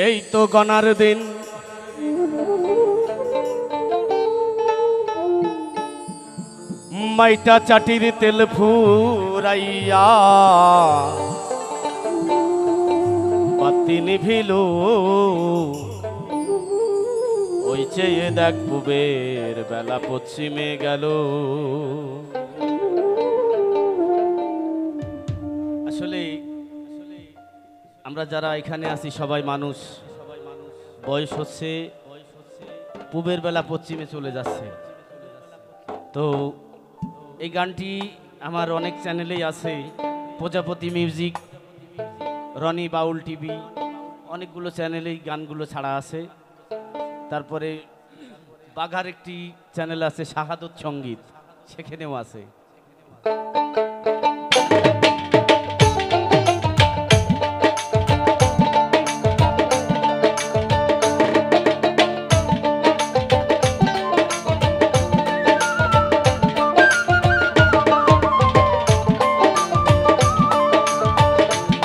এই তো গনার দিন মাইটা চাটির তেল ফুরাইয়া বাতি নিভিল ওই চেয়ে দেখ পুবের বেলা পশ্চিমে গেল। আসলে আমরা যারা এখানে আছি সবাই মানুষ, বয়স হচ্ছে, পূবের বেলা পশ্চিমে চলে যাচ্ছে। তো এই গানটি আমার অনেক চ্যানেলেই আছে, প্রজাপতি মিউজিক, রনি বাউল টিভি, অনেকগুলো চ্যানেলেই গানগুলো ছাড়া আছে। তারপরে বাঘার একটি চ্যানেল আছে শাহাদত সঙ্গীত, সেখানেও আছে।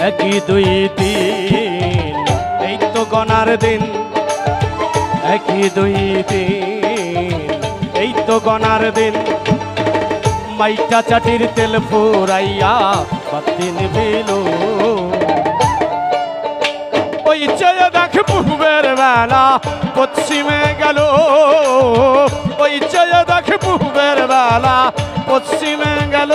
একই দুই তিন এই তো গনার দিন, একই দুই তিন এই তো গনার দিন মাইটা চাটির তেল ফুরাইয়া বাতি নিভিল ওই চেয়ে দেখ পূবের বেলা পশ্চিমে গেল, ওই চেয়ে দেখ পূবের বেলা পশ্চিমে গেল।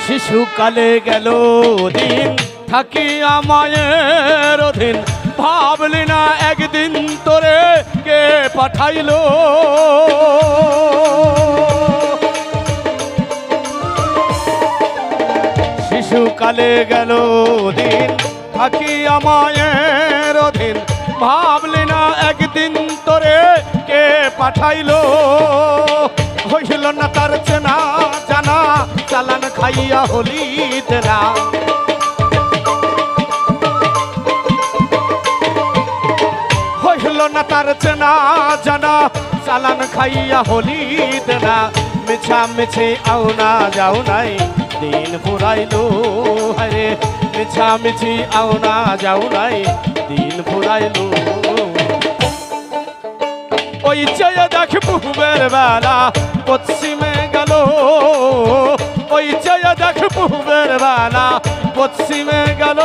শিশুকালে গেল দিন থাকিয়া মায়ের অধীন, ভাবলি না একদিন তোরে কে পাঠাইল। শিশুকালে গেল দিন থাকিয়া মায়ের অধীন, ভাবলি না একদিন তোরে কে পাঠাইল। হইল না তার চেনা জানা চালান খাইয়া হলি তেরা, হইল না তার চেনা জানা চালান খাইয়া হলি তেরা। মিছা মিছি আও না যাও নাই দিন ফুরাইল, হরে মিছা মিছি আও না যাও নাই দিন ফুরাইল। ওই চেয়ে দেখ পূবের বেলা পশ্চিমে গেল, ওই চেয়ে দেখ পূবের বেলা পশ্চিমে গেল।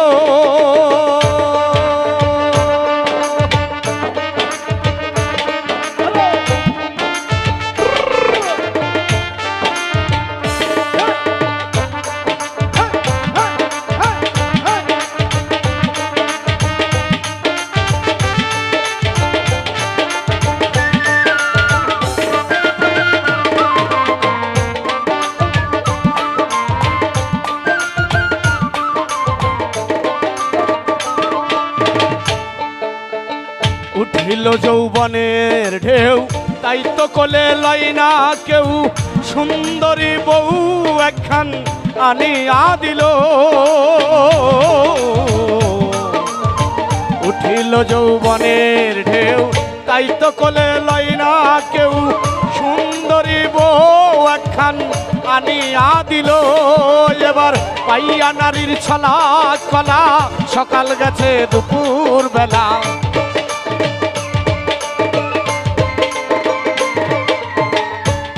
উঠিল যৌবনের ঢেউ তাই তো কোলে লয় না কেউ, সুন্দরী বউ একখান আনিয়া দিল। উঠিল যৌবনের ঢেউ তাই তো কোলে লয় না কেউ, সুন্দরী বউ একখান আনিয়া দিল। এবার পাইয়া নারীর ছলা কলা সকাল গেছে দুপুর বেলা,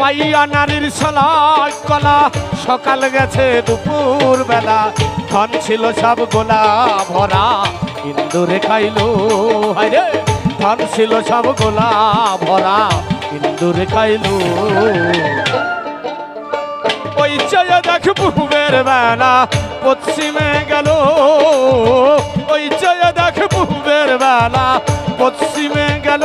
পাইয়া নারীর ছলা কলা সকাল গেছে দুপুর বেলা। ধন ছিল সব গোলা ভরা ইন্দুরে খাইল, হায়রে ধন ছিল সব গোলা ভরা ইন্দুরে খাইল। ওই চেয়ে দেখ পূবের বেলা পশ্চিমে গেল, ওই চেয়ে দেখ পূবের বেলা পশ্চিমে গেল।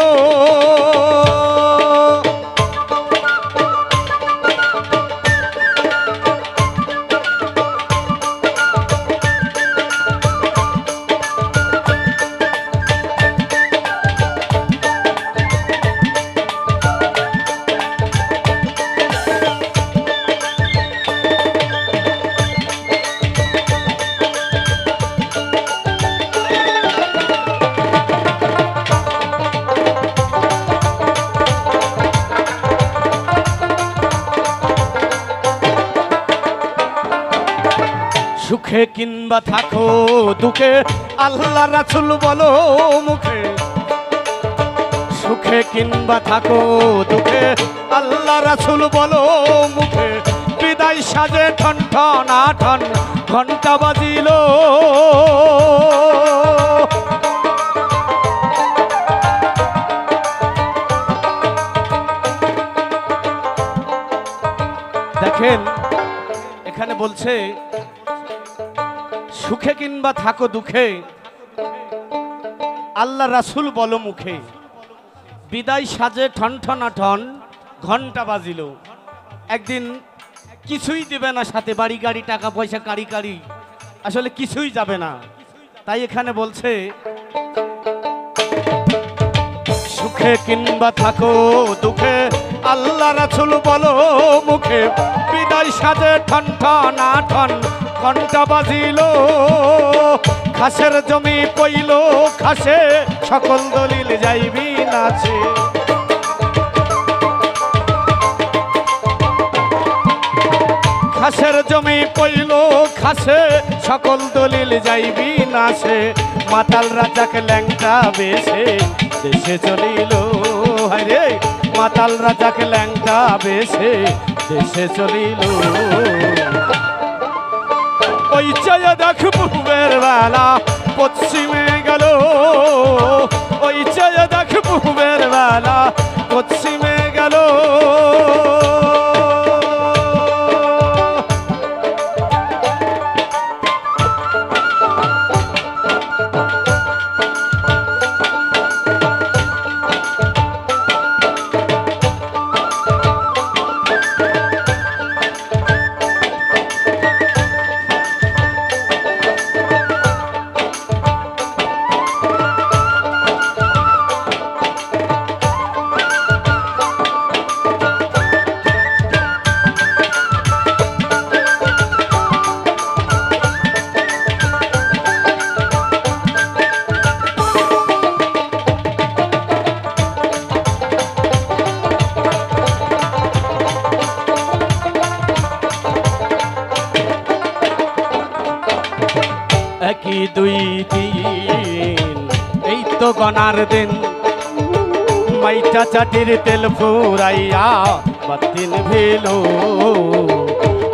সুখে কিংবা থাকো দুঃখে আল্লাহ রাসূল বলো মুখে সুখে কিংবা থাকো দুঃখে আল্লাহ রাসূল বলো মুখে বিদায় সাজে ঠন ঠন আঠন ঘন্টা বাজিল দেখেন এখানে বলছে সুখে কিংবা থাকো দুঃখে আল্লাহ রাসূল বলো মুখে বিদায় সাজে ঠন ঠনা ঠন ঘন্টা বাজিল একদিন কিছুই দেবে না সাথে বাড়ি গাড়ি টাকা পয়সা কারি কারি আসলে কিছুই যাবে না তাই এখানে বলছে সুখে কিংবা থাকো দুঃখে আল্লাহ রাসূল বলো মুখে বিদায় সাজে ঠন ঠন আঠন ঘন্টা বাজিল খাসের জমি পইল খাসে সকল দলিল যাইবি নাচে খাসের জমি পইল খাসে সকল দলিল যাইবি নাচে মাতাল রাজাকে ল্যাংটা বেশে দেশে চলিল হায়রে মাতাল রাজাকে ল্যাংটা বেশে দেশে চলিল ওই চায় দেখ পূবের বেলা পশ্চিমে গেল ওই চায় দেখ পূবের বেলা পশ্চিমে গেল একই দুই তিন এই তো গনার দিন মাইটা চাটির তেল ফুরাইয়া বাতিন ভিল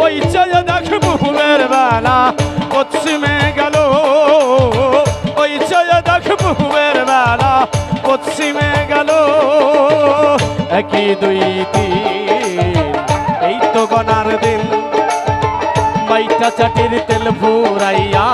ওই চায় দেখ পূবের বেলা পশ্চিমে গেল ওই চায় দেখ পূবের বেলা পশ্চিমে গেল একই দুই তিন এই তো গনার দিন মাইটা চাটির তেল ফুরাইয়া